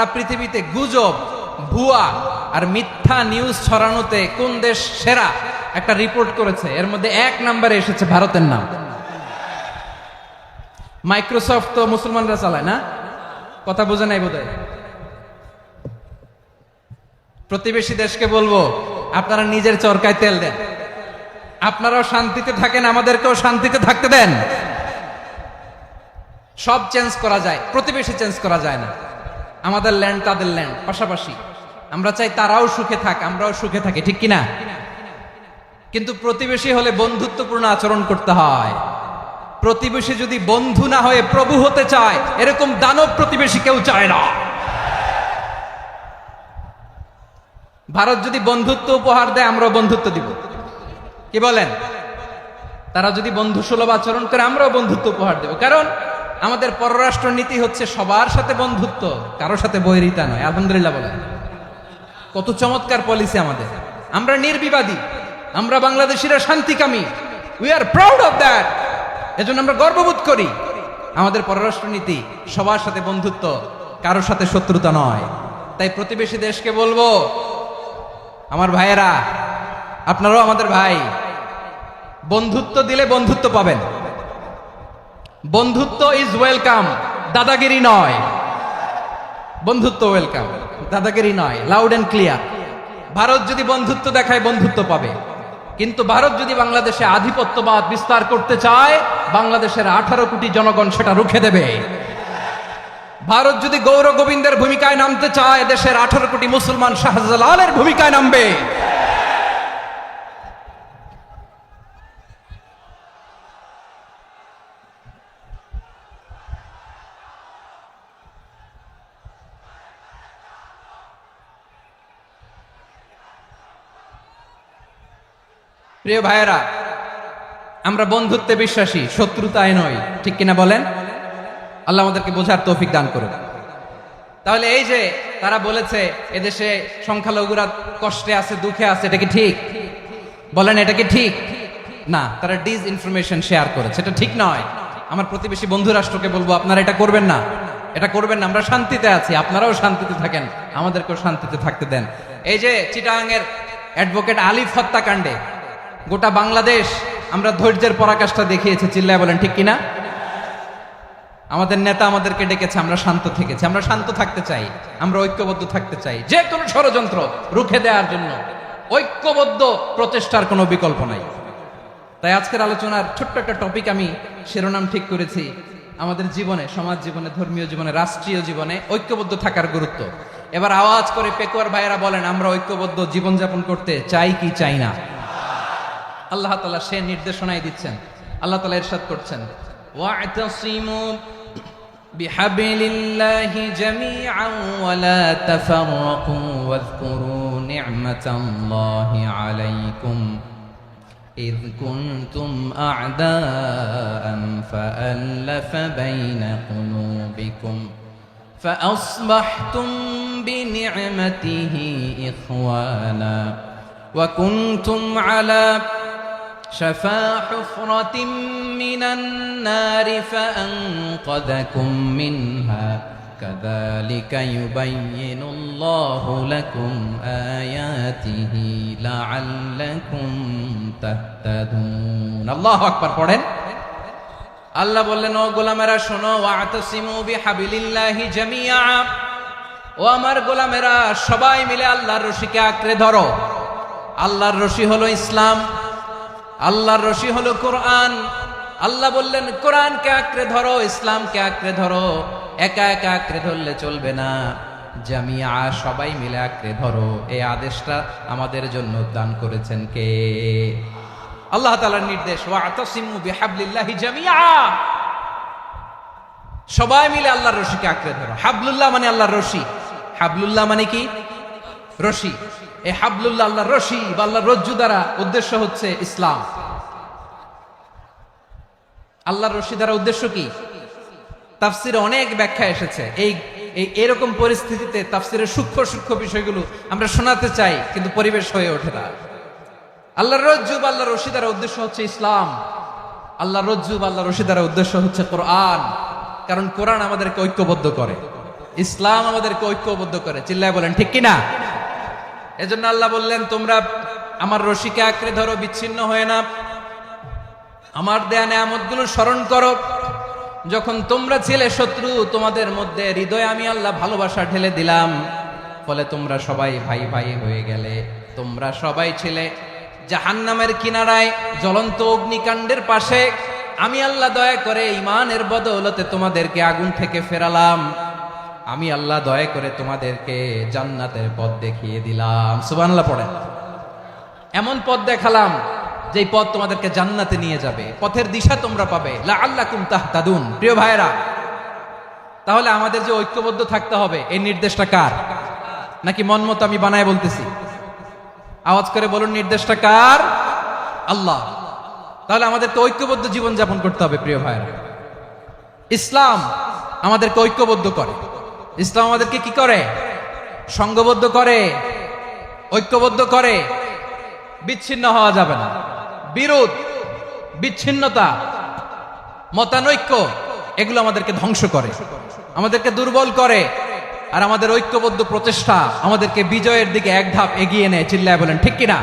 সারা পৃথিবীতে গুজব, ভুয়া আর মিথ্যা নিউজ ছড়ানোতে কোন দেশ সেরা একটা রিপোর্ট করেছে, এর মধ্যে 1 নম্বরে এসেছে ভারতের নাম। মাইক্রোসফট তো মুসলমানরা চালায় না, কথা বোঝে নাই বোধহয়। প্রতিবেশী দেশকে বলবো, আপনারা নিজের চরকায় তেল দেন, আপনারাও শান্তিতে থাকেন, আমাদেরকেও শান্তিতে থাকতে দেন। সব চেঞ্জ করা যায়, প্রতিবেশী চেঞ্জ করা যায় না। আমাদের ল্যান্ড তাদের ল্যান্ড, পাশাপাশি। আমরা চাই তারাও সুখে থাক, আমরাও সুখে থাকি, ঠিক কিনা? কিন্তু প্রতিবেশী হলে বন্ধুত্বপূর্ণ আচরণ করতে হয়। প্রতিবেশী যদি বন্ধু না হয়ে প্রভু হতে চায়, এরকম দানব প্রতিবেশী কেউ চায় না। ভারত যদি বন্ধুত্ব উপহার দেয়, আমরাও বন্ধুত্ব দিব, কি বলেন? তারা যদি বন্ধু সুলভ আচরণ করে, আমরাও বন্ধুত্ব উপহার দেব। কারণ আমাদের পররাষ্ট্র নীতি হচ্ছে সবার সাথে বন্ধুত্ব, কারোর সাথে বৈরিতা নয়। আলহামদুলিল্লাহ বলেন, কত চমৎকার পলিসি আমাদের। আমরা নির্বিবাদী, আমরা বাংলাদেশিরা শান্তিকামী, we are proud of that. এজন্য আমরা গর্ববোধ করি। আমাদের পররাষ্ট্র নীতি সবার সাথে বন্ধুত্ব, কারোর সাথে শত্রুতা নয়। তাই প্রতিবেশী দেশকে বলবো, আমার ভাইয়েরা, আপনারাও আমাদের ভাই, বন্ধুত্ব দিলে বন্ধুত্ব পাবেন। বন্ধুত্ব ইজ ওয়েলকাম, দাদাগিরি নয়। বন্ধুত্ব ওয়েলকাম, দাদাগিরি নয়, লাউড এন্ড ক্লিয়ার। ভারত যদি বন্ধুত্ব দেখায়, বন্ধুত্ব পাবে। কিন্তু ভারত যদি বাংলাদেশে আধিপত্যবাদ বিস্তার করতে চায়, বাংলাদেশের 18 কোটি জনগণ সেটা রুখে দেবে। ভারত যদি গৌর গোবিন্দের ভূমিকায় নামতে চায়, দেশের 18 কোটি মুসলমান শাহজালালের ভূমিকায় নামবে। প্রিয় ভাইয়েরা, আমরা বন্ধুত্বে বিশ্বাসী, শত্রুতায় নয়, ঠিক কিনা বলেন? আল্লাহ আমাদেরকে বোঝার তৌফিক দান করুন। তাহলে এই যে তারা বলেছে এদেশে সংখ্যালঘুরা কষ্টে আছে, দুঃখে আছে, এটা কি ঠিক? বলেন, এটা কি ঠিক? না, তারা ডিস ইনফরমেশন শেয়ার করেছে, এটা ঠিক নয়। আমার প্রতিবেশী বন্ধু রাষ্ট্রকে বলবো, আপনারা এটা করবেন না, এটা করবেন না। আমরা শান্তিতে আছি, আপনারাও শান্তিতে থাকেন, আমাদেরকেও শান্তিতে থাকতে দেন। এই যে চিটাগাংয়ের অ্যাডভোকেট আলিফ হত্যাকাণ্ডে গোটা বাংলাদেশ আমরা ধৈর্যের পরাকাষ্ঠা দেখিয়েছে, চিল্লায় বলেন ঠিক কিনা? আমাদের নেতা আমাদেরকে ডেকেছে, আমরা শান্ত থেকেছি। আমরা শান্ত থাকতে চাই, আমরা ঐক্যবদ্ধ থাকতে চাই। যে কোনো ষড়যন্ত্র রুখে দেওয়ার জন্য ঐক্যবদ্ধ প্রচেষ্টার কোনো বিকল্প নাই। তাই আজকের আলোচনার ছোট্ট একটা টপিক আমি শিরোনাম ঠিক করেছি, আমাদের জীবনে, সমাজ জীবনে, ধর্মীয় জীবনে, রাষ্ট্রীয় জীবনে ঐক্যবদ্ধ থাকার গুরুত্ব। এবার আওয়াজ করে পেকুয়ার ভাইয়েরা বলেন, আমরা ঐক্যবদ্ধ জীবনযাপন করতে চাই কি চাই না? আল্লাহ তাআলা সে নির্দেশনাই দিচ্ছেন। আল্লাহ তাআলা ইরশাদ করছেন, ওয়া'তাসিমু বিহাবলিল্লাহি জামিআন ওয়া লা তাফাররাকু ওয়াযকুরু নি'মাতাল্লাহি আলাইকুম إذ كنتم أعداء فألف بين قلوبكم فأصبحتم بنعمته إخوانا وكنتم على شفا حفرة من النار فأنقذكم منها كذلك يبين الله لكم آياته لعلكم تهتدون الله أكبر পড়েন। আল্লাহ বললেন, ও গোলামেরা শোনো, ওয়া'তাসিমু বিহাবলিল্লাহি জামিআ, ও আমার গোলামেরা সবাই মিলে আল্লাহর রশিকে আঁকড়ে ধরো। আল্লাহর রশি হলো ইসলাম, আল্লাহর রশি হলো কোরআন। আল্লাহ বললেন, কোরআনকে আঁকড়ে ধরো, ইসলামকে আঁকড়ে ধরো। একা একা আঁকড়ে ধরলে চলবে না, জামিআ, সবাই মিলে আঁকড়ে ধরো। এই আদেশটা আমাদের জন্য দান করেছেন কে? আল্লাহ তাআলার নির্দেশ, ওয়া'তাসিমু বিহাবলিল্লাহি জামিআ, সবাই মিলে আল্লাহর রশিকে আঁকড়ে ধরো। হাবলুল্লাহ মানে আল্লাহর রশি। হাবলুল্লাহ মানে কি? রশি। এই হাবলুল্লাহ আল্লাহর রশি বা আল্লাহর রজ্জু দ্বারা উদ্দেশ্য হচ্ছে ইসলাম। আল্লাহর রশি দ্বারা উদ্দেশ্য কি? তাফসিরে অনেক ব্যাখ্যা এসেছে। এরকম পরিস্থিতিতে তাফসিরের সূক্ষ্ম সূক্ষ্ম বিষয়গুলো আমরা শোনাতে চাই, কিন্তু পরিবেশ হয়ে ওঠে না। আল্লাহর রজ্জু বা আল্লাহর রশি দ্বারা উদ্দেশ্য হচ্ছে ইসলাম। আল্লাহর রজ্জু বা আল্লাহর রশি দ্বারা উদ্দেশ্য হচ্ছে কোরআন। কারণ কোরআন আমাদেরকে ঐক্যবদ্ধ করে। ইসলাম আমাদেরকে ঐক্যবদ্ধ করে, চিল্লায় বলেন ঠিক কিনা? এজন্য আল্লাহ বললেন, তোমরা আমার রশিকে আঁকড়ে ধরো, বিচ্ছিন্ন হয়ে না, আমার দেয়া নেয়ামতগুলো স্মরণ করো। যখন তোমরা ছিলে শত্রু, তোমাদের মধ্যে হৃদয়ে আমি আল্লাহ ভালোবাসা ঢেলে দিলাম, ফলে তোমরা সবাই ভাই ভাই হয়ে গেলে। তোমরা সবাই ছিলে জাহান্নামের কিনারায়, জ্বলন্ত অগ্নিকাণ্ডের পাশে। আমি আল্লাহ দয়া করে ঈমানের বদৌলতে তোমাদেরকে আগুন থেকে ফেরালাম। আমি আল্লাহ দয়া করে তোমাদেরকে জান্নাতের পথ দেখিয়ে দিলাম। সুবহানাল্লাহ পড়েন। এমন পথ দেখালাম যেই পথ তোমাদেরকে জান্নাতে নিয়ে যাবে, পথের দিশা তোমরা পাবে। লাআল্লাকুম তাহতাদুন। প্রিয় ভাইরা, তাহলে আমাদের যে ঐক্যবদ্ধ থাকতে হবে, এই নির্দেশটা কার? নাকি মন মতো আমি বানায় বলতেছি? আওয়াজ করে বলুন, নির্দেশটা কার? আল্লাহ। তাহলে আমাদেরকে ঐক্যবদ্ধ জীবন যাপন করতে হবে। প্রিয় ভাইরা, ইসলাম আমাদেরকে ঐক্যবদ্ধ করে। ইসলাম আমাদেরকে কি করে? সংঘবদ্ধ করে, ঐক্যবদ্ধ করে। বিচ্ছিন্ন হওয়া যাবে না। বিরোধ, বিচ্ছিন্নতা, মতানৈক্য, এগুলো আমাদেরকে ধ্বংস করে, আমাদেরকে দুর্বল করে। আর আমাদের ঐক্যবদ্ধ প্রচেষ্টা আমাদেরকে বিজয়ের দিকে এক ধাপ এগিয়ে নেয়। চিল্লায় বলেন ঠিক কিনা?